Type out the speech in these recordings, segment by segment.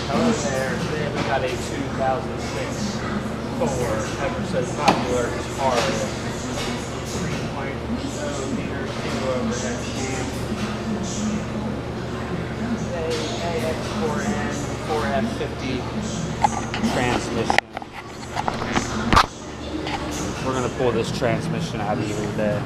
Hello there, today we got a 2006 Ford ever so popular Taurus 3.0 liter single overhead tube. A AX4N 4F50 transmission. We're going to pull this transmission out of here today.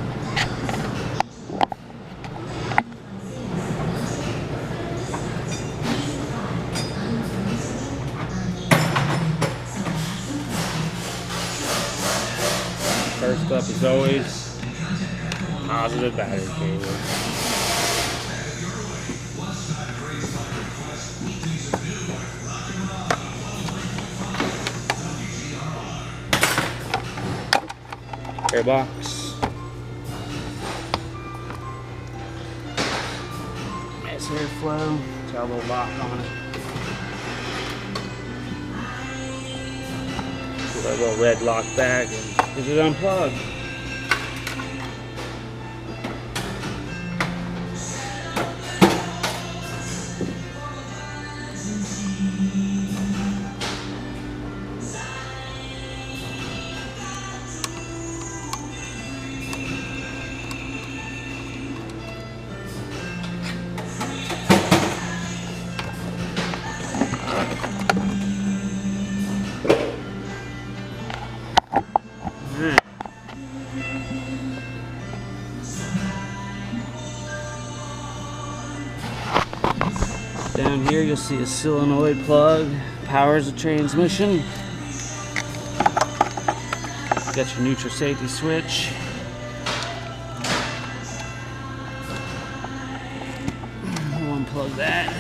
First up, as always, positive battery cable. Air box. Nice airflow. Got a little lock on it. Put that little red lock back. Is it unplugged? Down here you'll see a solenoid plug, powers the transmission. Got your neutral safety switch. We'll unplug that.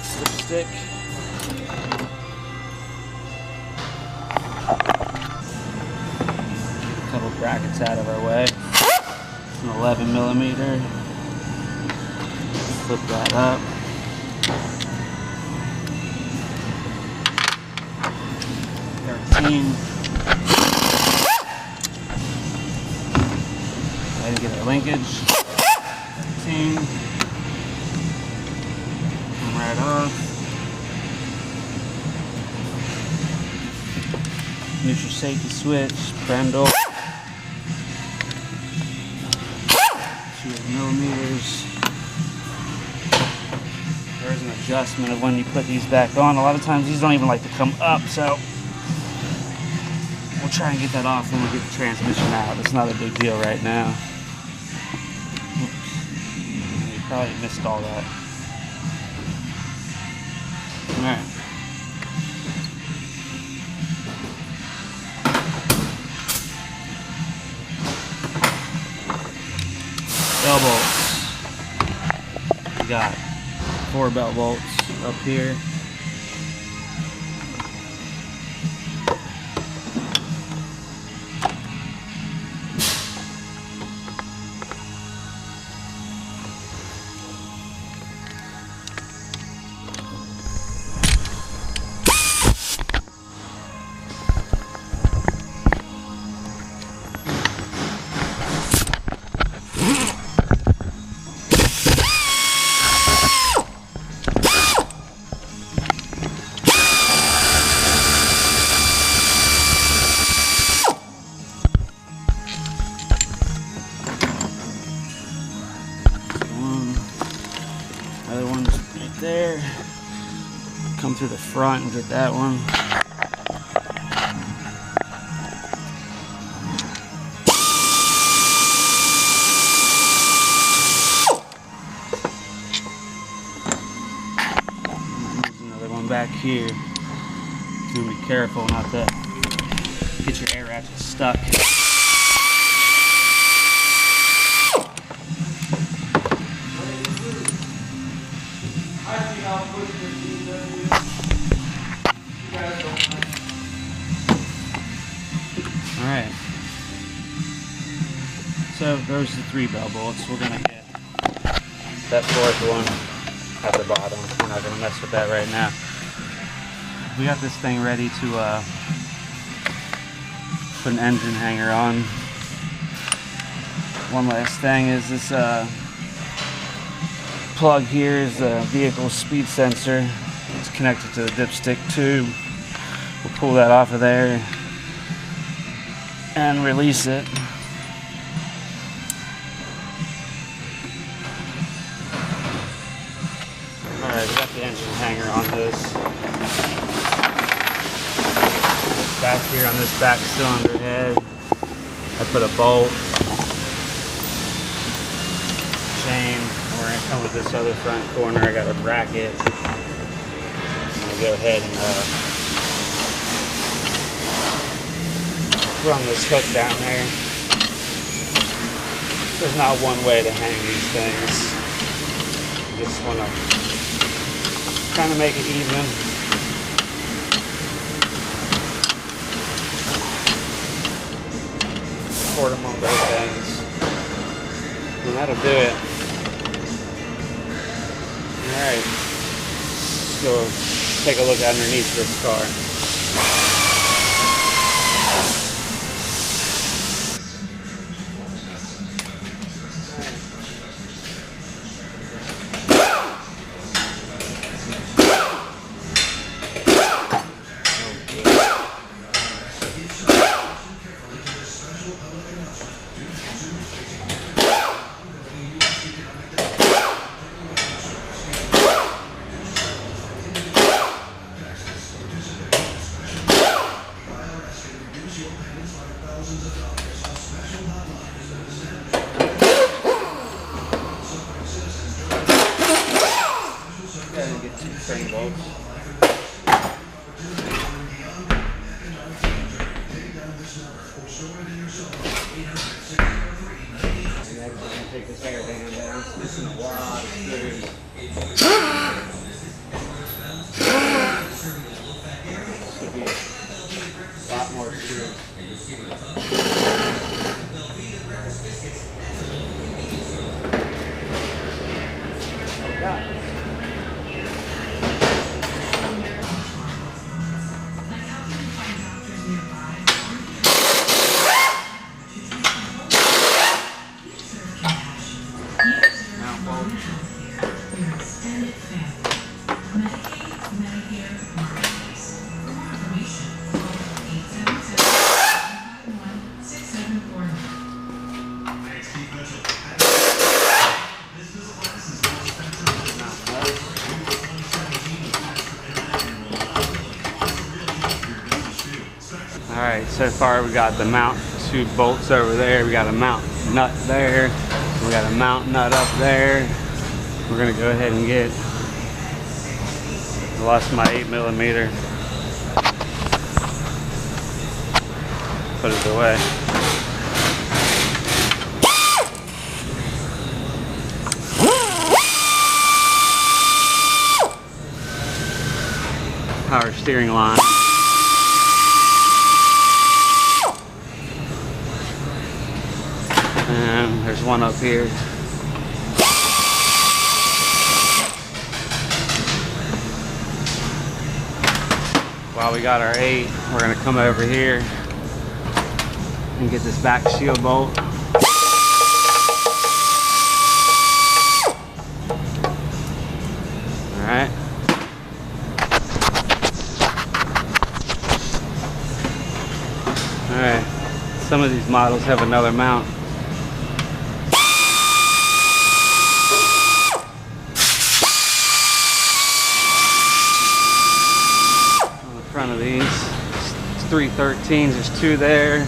Slip stick. A couple brackets out of our way. An 11mm. Flip that up. $13. Try to get our linkage. $13. Come right off. Neutral safety switch. Brendel. 2mm. There's an adjustment of when you put these back on. A lot of times these don't even like to come up, so we'll try and get that off when we get the transmission out. It's not a big deal right now. Oops. You probably missed all that. Alright. Bell bolts. We got 4 belt bolts up here. Other one's right there. Come through the front and get that one. There's another one back here. So be careful not to get your air ratchet stuck. Alright, so those are the 3 bell bolts. We're going to get that 4th one at the bottom. We're not going to mess with that right now. We got this thing ready to put an engine hanger on. One last thing is this plug here is the vehicle speed sensor. It's connected to the dipstick tube. We'll pull that off of there and release it. Alright, we got the engine hanger on this. Back here on this back cylinder head, I put a bolt, chain. We're going to come with this other front corner. I got a bracket. I'm going to go ahead and run this hook down there. There's not one way to hang these things. You just want to kind of make it even. Support them on both ends. And that'll do it. Alright, let's go take a look underneath this car. Get 2 frame bolts. Next, we're going to take this air band down. It's missing a lot of screws. Should be a lot more screws. Alright, so far we got the mount 2 bolts over there, we got a mount nut there, we got a mount nut up there. We're going to go ahead and get, I lost my 8mm, put it away. Power steering line. And there's one up here. While we got our 8, we're going to come over here and get this back shield bolt. Alright. Alright. Some of these models have another mount. Front of these, it's 313s, there's 2 there,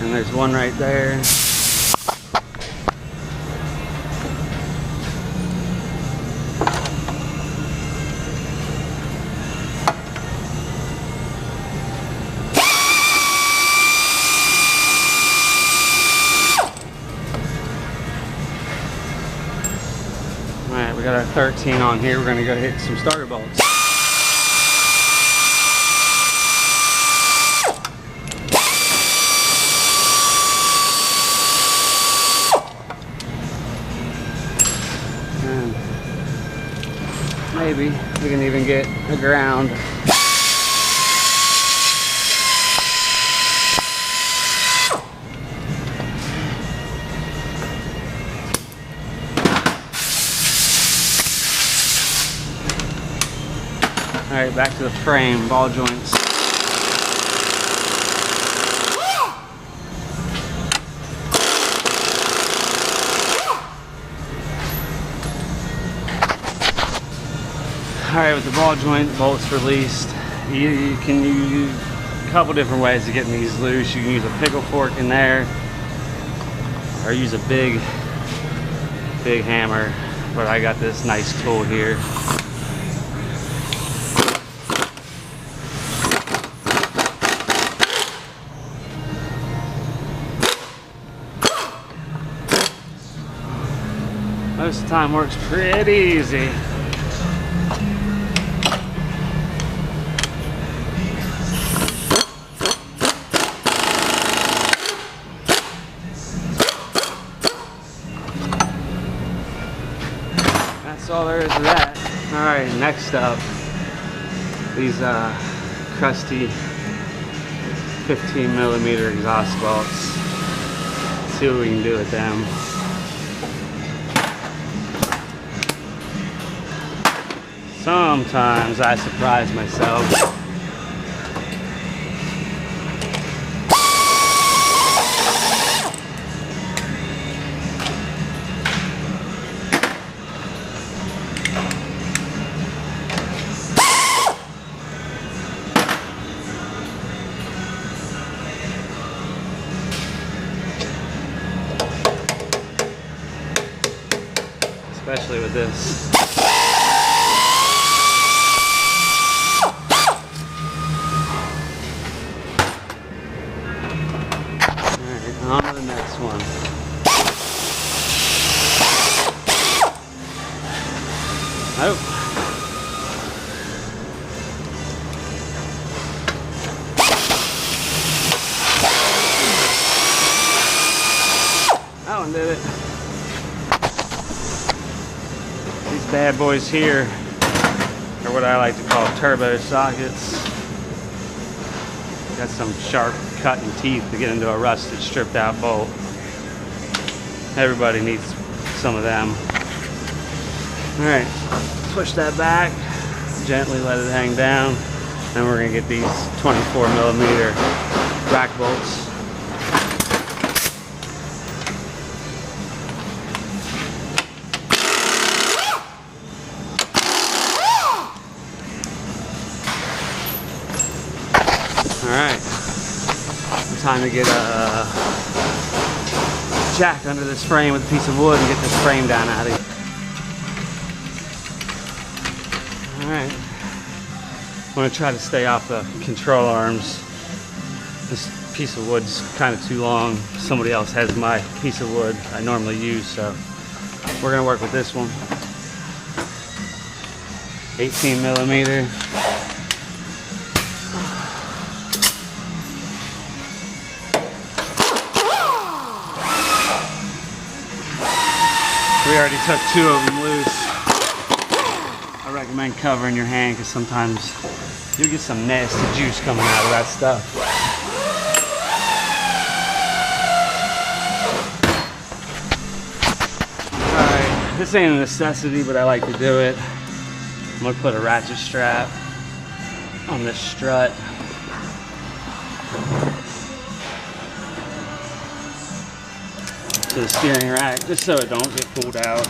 and there's 1 right there. Alright, we got our 13 on here, we're going to go hit some starter bolts. Maybe we can even get a ground. Alright, back to the frame, ball joints. Alright, with the ball joint bolts released, you can use a couple different ways of getting these loose. You can use a pickle fork in there, or use a big hammer, but I got this nice tool here. Most of the time works pretty easy. That's all there is to that. Alright, next up, these crusty 15mm exhaust bolts. Let's see what we can do with them. Sometimes I surprise myself. Especially with this. On to the next one. Oh. That one did it. These bad boys here are what I like to call turbo sockets. Got some sharp cutting teeth to get into a rusted, stripped out bolt. Everybody needs some of them. Alright, push that back, gently let it hang down, and we're going to get these 24mm rack bolts. Alright, time to get a jack under this frame with a piece of wood and get this frame down out of here. Alright, I'm going to try to stay off the control arms. This piece of wood's kind of too long. Somebody else has my piece of wood I normally use, so we're going to work with this one. 18mm. We already took 2 of them loose. I recommend covering your hand because sometimes you'll get some nasty juice coming out of that stuff. Alright, this ain't a necessity, but I like to do it. I'm going to put a ratchet strap on this strut. To the steering rack, just so it don't get pulled out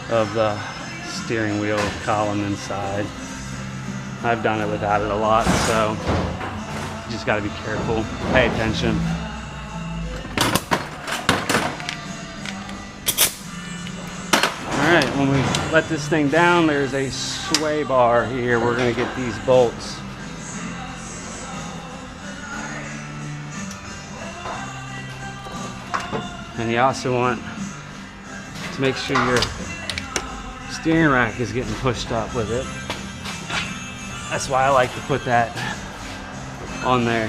of the steering wheel column inside. I've done it without it a lot, so you just got to be careful, pay attention. Alright, when we let this thing down, there's a sway bar here. We're going to get these bolts. And you also want to make sure your steering rack is getting pushed up with it. That's why I like to put that on there.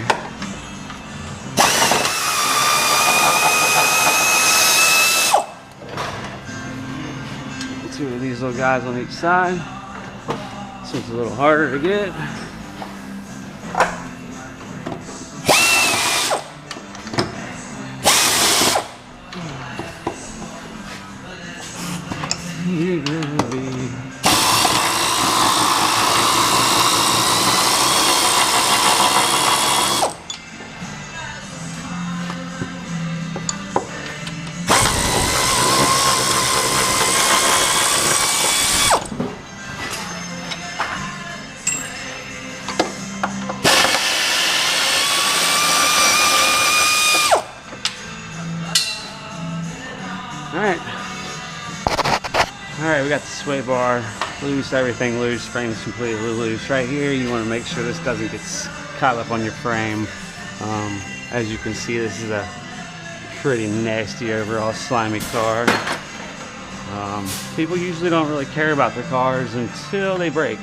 2 of these little guys on each side. This one's a little harder to get. Alright, we got the sway bar loose, everything loose, frame's completely loose. Right here, you want to make sure this doesn't get caught up on your frame. As you can see, this is a pretty nasty overall slimy car. People usually don't really care about their cars until they break,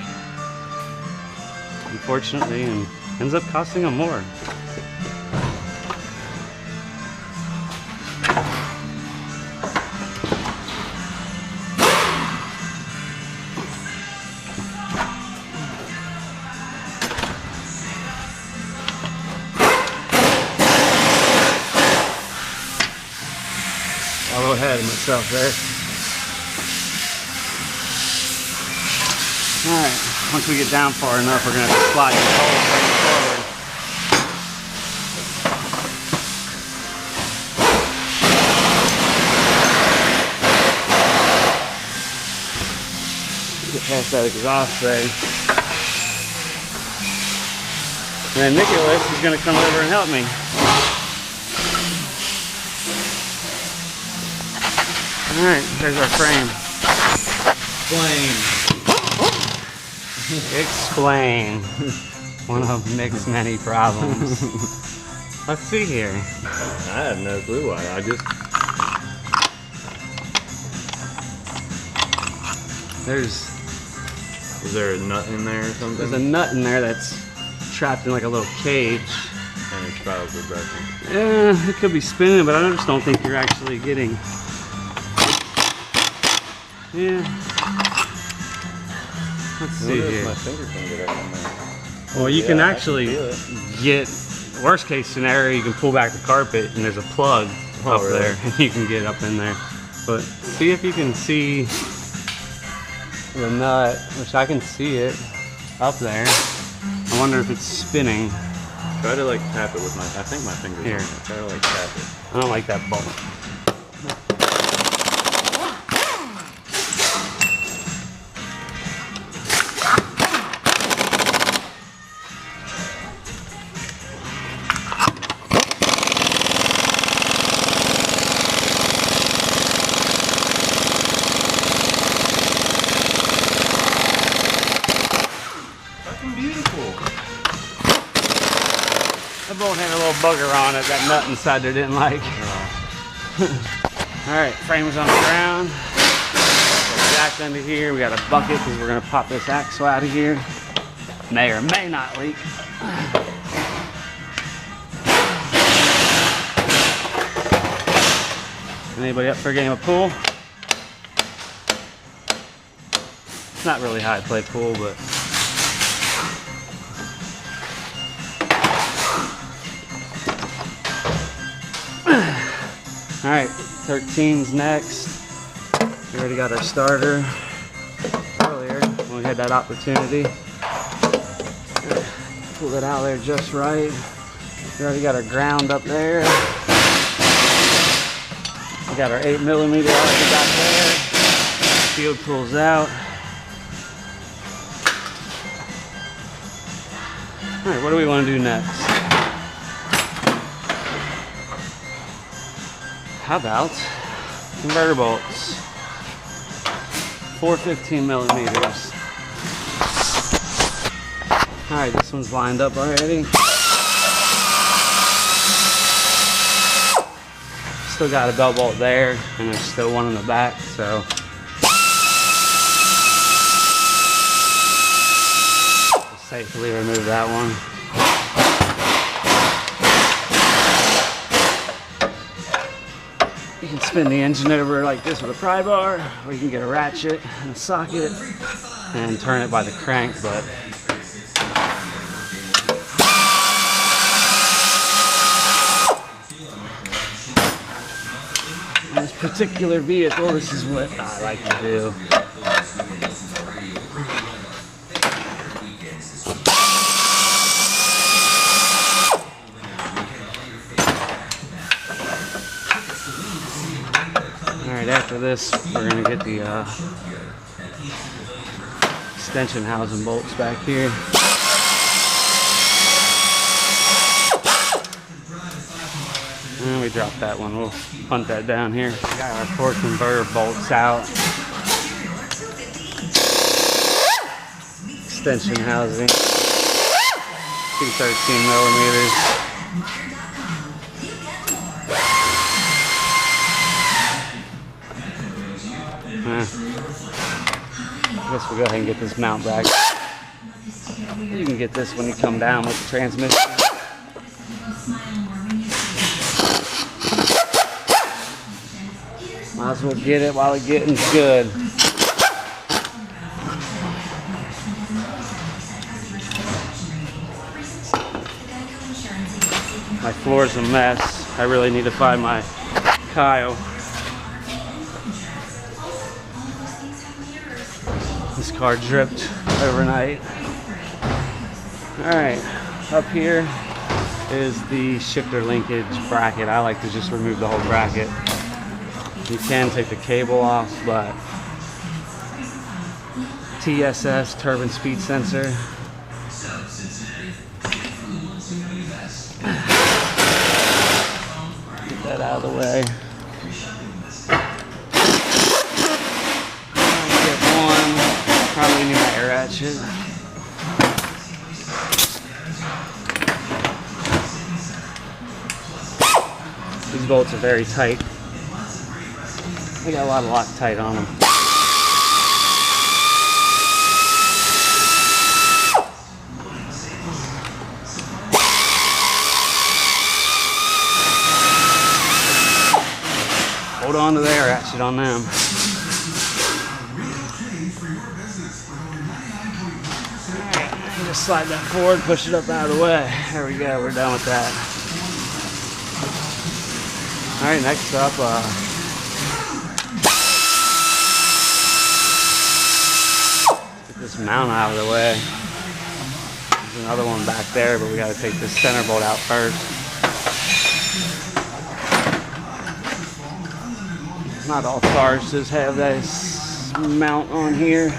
unfortunately, and ends up costing them more. A little ahead of myself there. Alright, once we get down far enough, we're going to have to slide the whole frame forward. Get past that exhaust thing. And then Nicholas is going to come over and help me. Alright, there's our frame. Explain. One of Nick's many problems. Let's see here. I have no clue why. Is there a nut in there or something? There's a nut in there that's trapped in like a little cage. And it's probably broken. Yeah, it could be spinning, but I just don't think you're actually getting. Yeah. Let's see here. My finger can get up in there. Well, you can actually get, worst case scenario, you can pull back the carpet and there's a plug up there and you can get up in there. But see if you can see the nut, which I can see it up there. I wonder if it's spinning. Try to like tap it with my, I think my finger's here. On it. Try to like tap it. I don't like that bolt. That bolt had a little bugger on it, that nut inside there didn't like. Alright, frame's on the ground. Jack under here. We got a bucket because we're going to pop this axle out of here. May or may not leak. Anybody up for a game of pool? It's not really how I play pool, but alright, 13's next. We already got our starter earlier when we had that opportunity. Pull it out there just right. We already got our ground up there. We got our 8mm already back there. Field pulls out. Alright, what do we want to do next? How about converter bolts? 4 15mm. Alright, this one's lined up already. Still got a belt bolt there, and there's still one in the back, so. Just safely remove that one. You can spin the engine over like this with a pry bar, or you can get a ratchet and a socket and turn it by the crank, but in this particular vehicle, this is what I like to do. Alright, after this, we're going to get the extension housing bolts back here. And we dropped that one. We'll punt that down here. We got our 4 converter bolts out. extension housing. 213 millimeters. I guess we'll go ahead and get this mount back. You can get this when you come down with the transmission. Might as well get it while the getting's good. My floor's a mess. I really need to find my Kyle. This car dripped overnight. Alright, up here is the shifter linkage bracket. I like to just remove the whole bracket. You can take the cable off, but TSS, turbine speed sensor. Get that out of the way. Get one. Probably need my air ratchet. These bolts are very tight. They got a lot of Loctite on them. Hold on to the air ratchet on them. Alright, just slide that forward, push it up out of the way. There we go, we're done with that. Alright, next up, get this mount out of the way. There's another one back there, but we got to take this center bolt out first. Not all Tauruses have this mount on here.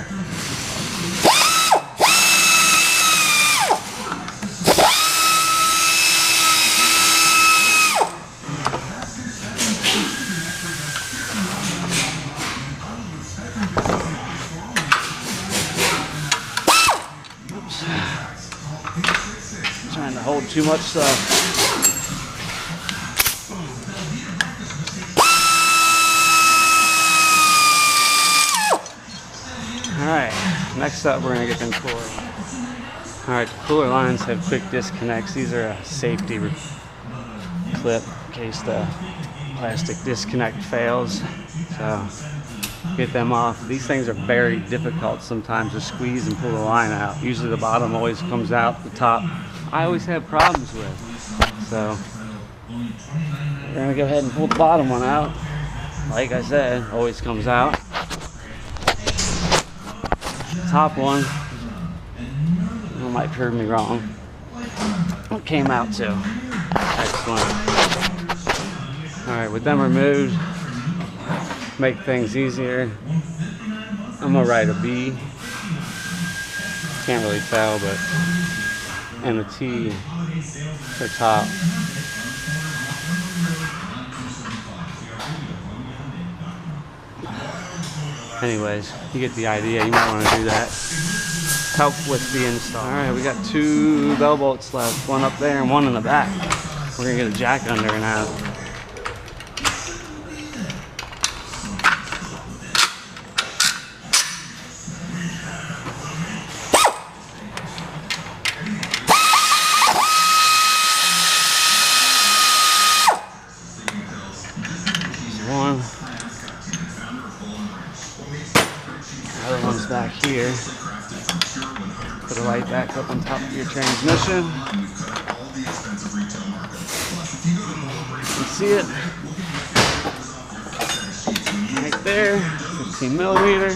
Trying to hold too much stuff. Alright, next up we're going to get them cooler lines. Alright, the cooler lines have quick disconnects. These are a safety clip in case the plastic disconnect fails. So, get them off. These things are very difficult sometimes to squeeze and pull the line out. Usually the bottom always comes out, the top I always have problems with. So, we're going to go ahead and pull the bottom one out. Like I said, always comes out. Top one, it might prove me wrong. It came out too. Excellent. Alright, with them removed, make things easier. I'm gonna write a B. Can't really tell, but and a T for top. Anyways, you get the idea. You might want to do that. Help with the install. Alright, we got 2 bell bolts left. One up there and one in the back. We're going to get a jack under and out. There's one. Other one's back here. Put the light back up on top of your transmission. You can see it right there, 15 millimeter.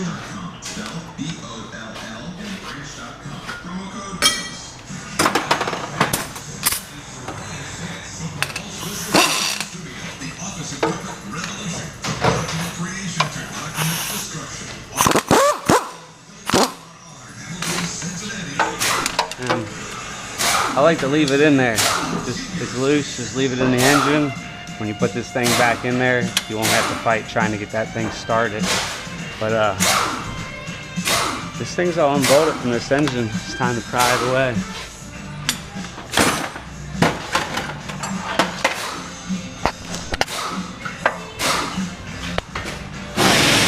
I like to leave it in there. It's loose, just leave it in the engine. When you put this thing back in there, you won't have to fight trying to get that thing started. But This thing's all unbolted from this engine. It's time to pry it away. A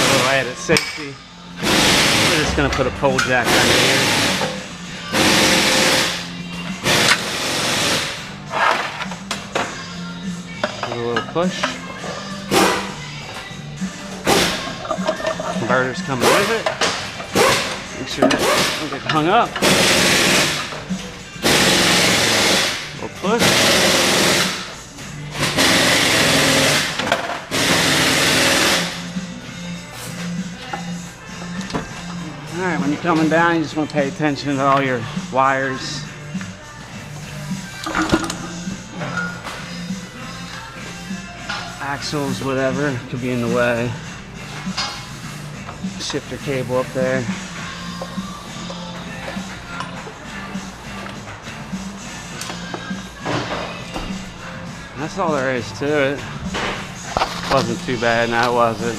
little added safety. We're just gonna put a pole jack under here. Give it a little push. Converter's coming with it. Make sure that don't get hung up. We'll push. Alright, when you're coming down, you just want to pay attention to all your wires. Axles, whatever, could be in the way. Shifter cable up there. That's all there is to it. Wasn't too bad, no it wasn't.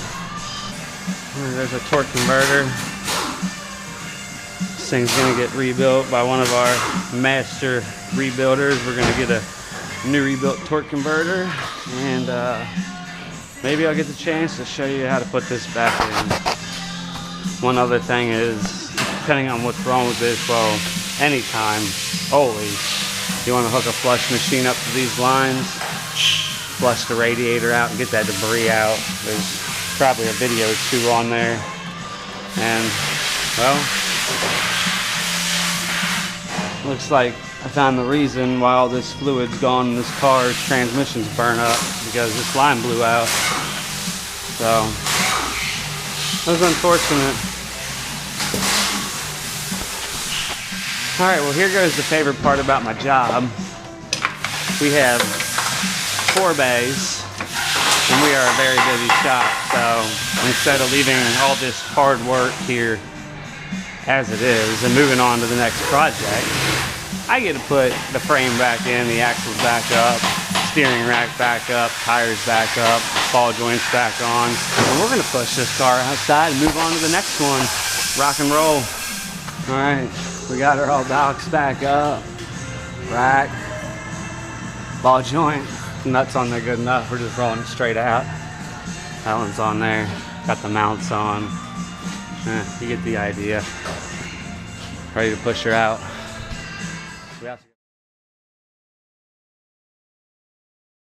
There's a torque converter. This thing's gonna get rebuilt by one of our master rebuilders. We're gonna get a new rebuilt torque converter, and maybe I'll get the chance to show you how to put this back in. One other thing is, depending on what's wrong with this, well, anytime, always, you want to hook a flush machine up to these lines, flush the radiator out and get that debris out. There's probably a video or two on there. And, well, looks like I found the reason why all this fluid's gone in this car's transmission's burnt up, because this line blew out. So, that was unfortunate. Alright, well here goes the favorite part about my job. We have 4 bays, and we are a very busy shop, so instead of leaving all this hard work here as it is and moving on to the next project, I get to put the frame back in, the axles back up, steering rack back up, tires back up, ball joints back on, and we're going to push this car outside and move on to the next one. Rock and roll. Alright, we got our all docks back up, rack, ball joint, nuts on there good enough, we're just rolling it straight out. That one's on there, got the mounts on, you get the idea. Ready to push her out.